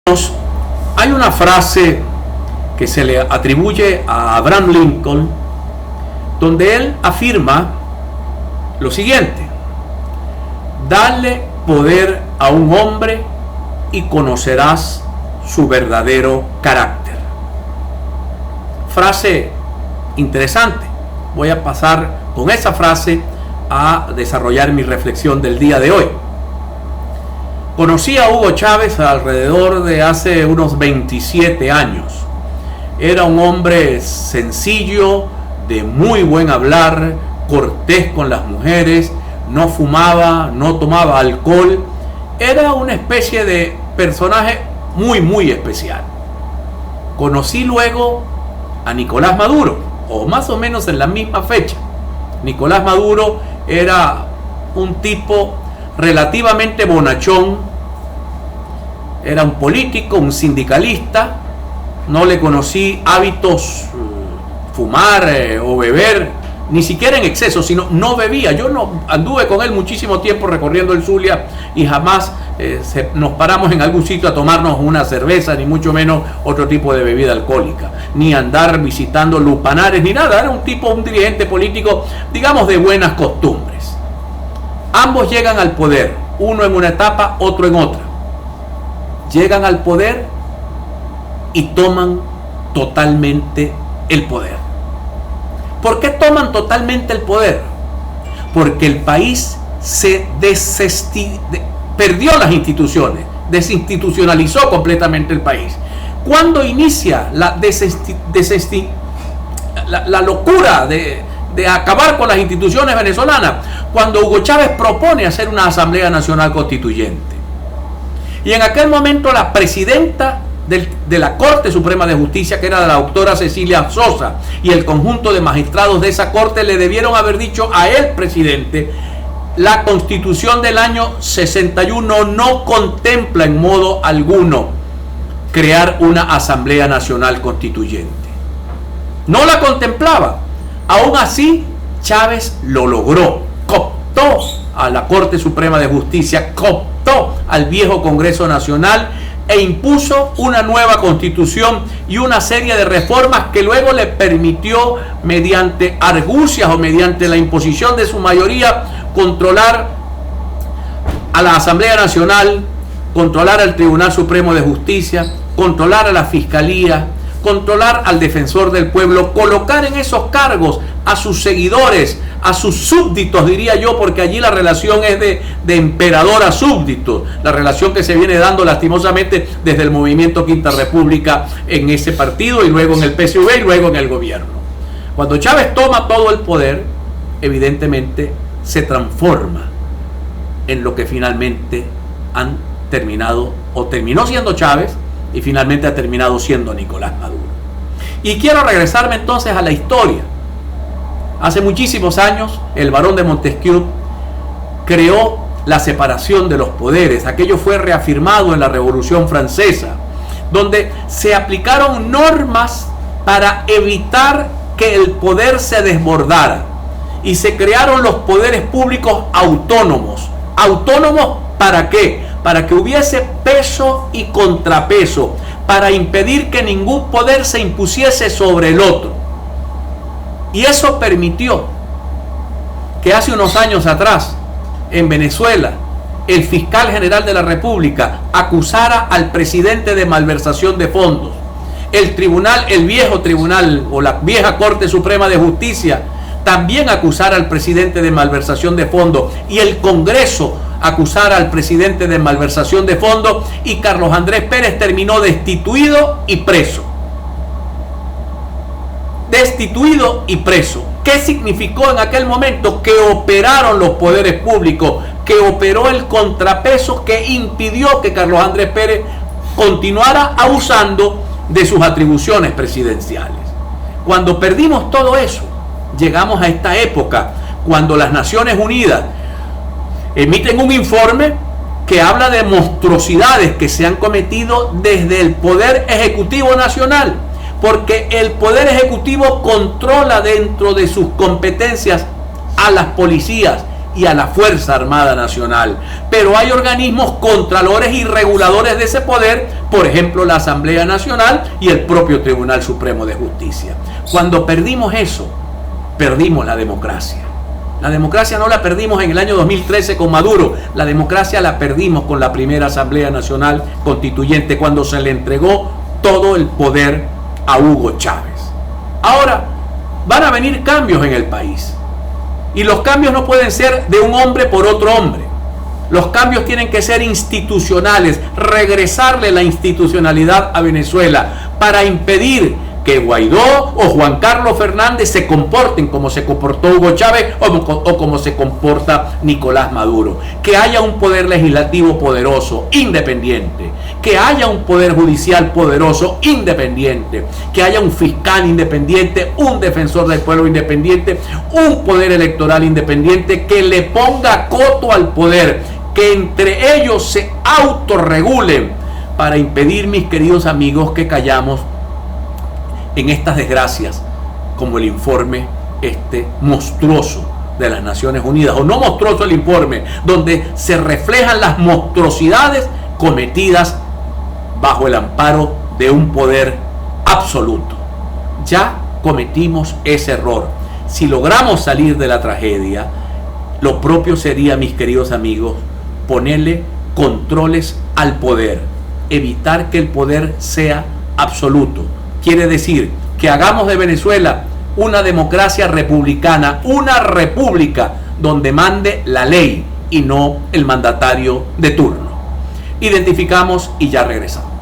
Hay una frase que se le atribuye a Abraham Lincoln, donde él afirma lo siguiente: dale poder a un hombre y conocerás su verdadero carácter. Frase interesante. Voy a pasar con esa frase a desarrollar mi reflexión del día de hoy. Conocí a Hugo Chávez alrededor de hace unos 27 años. Era un hombre sencillo, de muy buen hablar, cortés con las mujeres, no fumaba, no tomaba alcohol. Era una especie de personaje muy especial. Conocí luego a Nicolás Maduro, o más o menos en la misma fecha. Nicolás Maduro era un tipo relativamente bonachón, era un político, un sindicalista. No le conocí hábitos, fumar o beber, ni siquiera en exceso, sino no bebía. Yo no anduve con él muchísimo tiempo recorriendo el Zulia y jamás nos paramos en algún sitio a tomarnos una cerveza, ni mucho menos otro tipo de bebida alcohólica, ni andar visitando lupanares, ni nada. Era un dirigente político, digamos, de buenas costumbres. Ambos llegan al poder, uno en una etapa, otro en otra. Llegan al poder y toman totalmente el poder. ¿Por qué toman totalmente el poder? Porque el país perdió las instituciones, desinstitucionalizó completamente el país. ¿Cuándo inicia la locura de acabar con las instituciones venezolanas? Cuando Hugo Chávez propone hacer una Asamblea Nacional Constituyente. Y en aquel momento la presidenta de la Corte Suprema de Justicia, que era la doctora Cecilia Sosa, y el conjunto de magistrados de esa corte le debieron haber dicho a él, presidente: la Constitución del año 61 no contempla en modo alguno crear una Asamblea Nacional Constituyente. No la contemplaba. Aún así, Chávez lo logró. Cooptó a la Corte Suprema de Justicia, cooptó al viejo Congreso Nacional e impuso una nueva constitución y una serie de reformas que luego le permitió, mediante argucias o mediante la imposición de su mayoría, controlar a la Asamblea Nacional, controlar al Tribunal Supremo de Justicia, controlar a la Fiscalía, controlar al Defensor del Pueblo, colocar en esos cargos a sus seguidores, a sus súbditos, diría yo, porque allí la relación es de emperador a súbdito, la relación que se viene dando lastimosamente desde el movimiento Quinta República en ese partido y luego en el PSV y luego en el gobierno. Cuando Chávez toma todo el poder, evidentemente se transforma en lo que finalmente han terminado, o terminó siendo Chávez, y finalmente ha terminado siendo Nicolás Maduro. Y quiero regresarme entonces a la historia. Hace muchísimos años, el barón de Montesquieu creó la separación de los poderes. Aquello fue reafirmado en la Revolución Francesa, donde se aplicaron normas para evitar que el poder se desbordara. Y se crearon los poderes públicos autónomos. ¿Autónomos para qué? Para que hubiese peso y contrapeso, para impedir que ningún poder se impusiese sobre el otro. Y eso permitió que hace unos años atrás, en Venezuela, el fiscal general de la República acusara al presidente de malversación de fondos. El viejo tribunal o la vieja Corte Suprema de Justicia también acusara al presidente de malversación de fondos, y el Congreso acusara al presidente de malversación de fondos, y Carlos Andrés Pérez terminó destituido y preso. Destituido y preso. ¿Qué significó en aquel momento? Que operaron los poderes públicos, que operó el contrapeso que impidió que Carlos Andrés Pérez continuara abusando de sus atribuciones presidenciales. Cuando perdimos todo eso, llegamos a esta época cuando las Naciones Unidas emiten un informe que habla de monstruosidades que se han cometido desde el Poder Ejecutivo Nacional, porque el Poder Ejecutivo controla dentro de sus competencias a las policías y a la Fuerza Armada Nacional. Pero hay organismos contralores y reguladores de ese poder, por ejemplo la Asamblea Nacional y el propio Tribunal Supremo de Justicia. Cuando perdimos eso, perdimos la democracia. La democracia no la perdimos en el año 2013 con Maduro, la democracia la perdimos con la primera Asamblea Nacional Constituyente, cuando se le entregó todo el poder a Hugo Chávez. Ahora van a venir cambios en el país. Y los cambios no pueden ser de un hombre por otro hombre. Los cambios tienen que ser institucionales, regresarle la institucionalidad a Venezuela para impedir que Guaidó o Juan Carlos Fernández se comporten como se comportó Hugo Chávez o como se comporta Nicolás Maduro. Que haya un poder legislativo poderoso, independiente. Que haya un poder judicial poderoso, independiente. Que haya un fiscal independiente, un defensor del pueblo independiente, un poder electoral independiente que le ponga coto al poder. Que entre ellos se autorregulen para impedir, mis queridos amigos, que callamos en estas desgracias como el informe monstruoso de las Naciones Unidas, o no monstruoso el informe, donde se reflejan las monstruosidades cometidas bajo el amparo de un poder absoluto. Ya cometimos ese error. Si logramos salir de la tragedia, lo propio sería, mis queridos amigos, ponerle controles al poder, evitar que el poder sea absoluto. Quiere decir que hagamos de Venezuela una democracia republicana, una república donde mande la ley y no el mandatario de turno. Identificamos y ya regresamos.